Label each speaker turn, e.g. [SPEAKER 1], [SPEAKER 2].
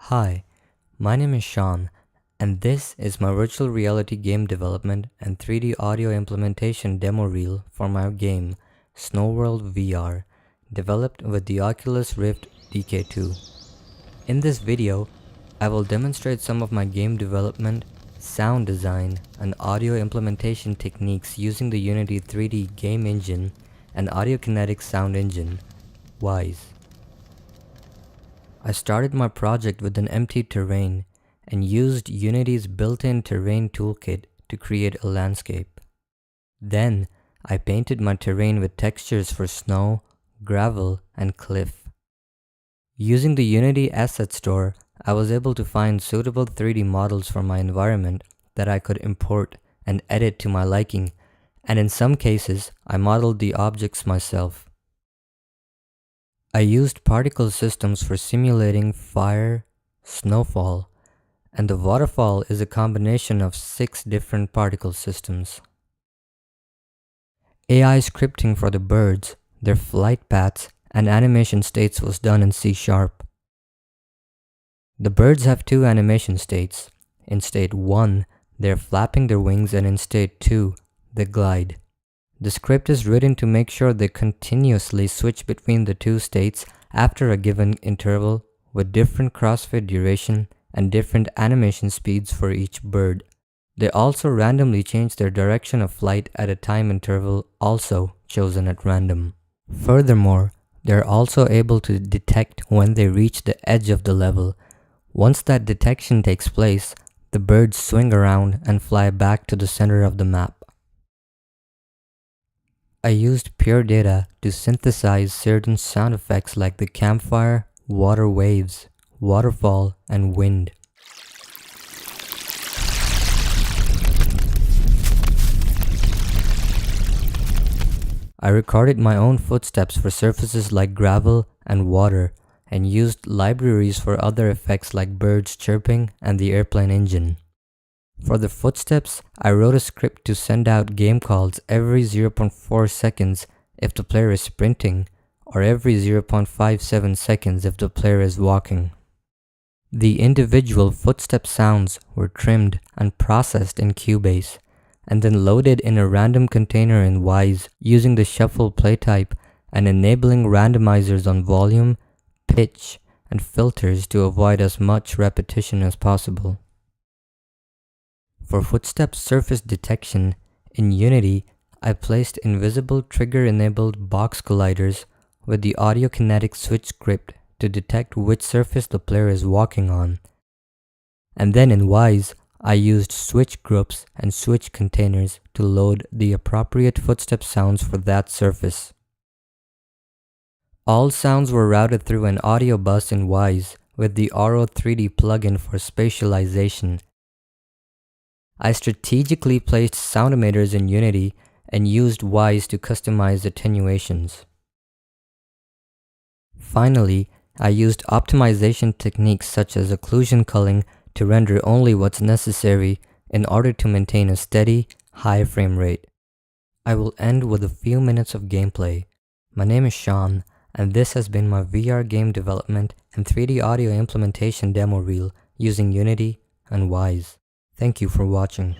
[SPEAKER 1] Hi, my name is Shan, and this is my virtual reality game development and 3D audio implementation demo reel for my game, Snow World VR, developed with the Oculus Rift DK2. In this video, I will demonstrate some of my game development, sound design, and audio implementation techniques using the Unity 3D game engine and Audiokinetic sound engine, Wwise. I started my project with an empty terrain and used Unity's built-in terrain toolkit to create a landscape. Then, I painted my terrain with textures for snow, gravel, and cliff. Using the Unity Asset Store, I was able to find suitable 3D models for my environment that I could import and edit to my liking, and in some cases, I modeled the objects myself. I used particle systems for simulating fire, snowfall, and the waterfall is a combination of 6 different particle systems. AI scripting for the birds, their flight paths, and animation states was done in C#. The birds have 2 animation states. In state 1, they're flapping their wings, and in state 2, they glide. The script is written to make sure they continuously switch between the 2 states after a given interval with different crossfade duration and different animation speeds for each bird. They also randomly change their direction of flight at a time interval also chosen at random. Furthermore, they're also able to detect when they reach the edge of the level. Once that detection takes place, the birds swing around and fly back to the center of the map. I used pure data to synthesize certain sound effects like the campfire, water waves, waterfall, and wind. I recorded my own footsteps for surfaces like gravel and water, and used libraries for other effects like birds chirping and the airplane engine. For the footsteps, I wrote a script to send out game calls every 0.4 seconds if the player is sprinting, or every 0.57 seconds if the player is walking. The individual footstep sounds were trimmed and processed in Cubase, and then loaded in a random container in Wwise using the shuffle play type and enabling randomizers on volume, pitch, and filters to avoid as much repetition as possible. For footstep surface detection, in Unity, I placed invisible trigger-enabled box colliders with the Audiokinetic switch script to detect which surface the player is walking on. And then in Wwise, I used switch groups and switch containers to load the appropriate footstep sounds for that surface. All sounds were routed through an audio bus in Wwise with the Auro3D plugin for spatialization. I strategically placed sound emitters in Unity and used Wwise to customize attenuations. Finally, I used optimization techniques such as occlusion culling to render only what's necessary in order to maintain a steady, high frame rate. I will end with a few minutes of gameplay. My name is Shan, and this has been my VR game development and 3D audio implementation demo reel using Unity and Wwise. Thank you for watching.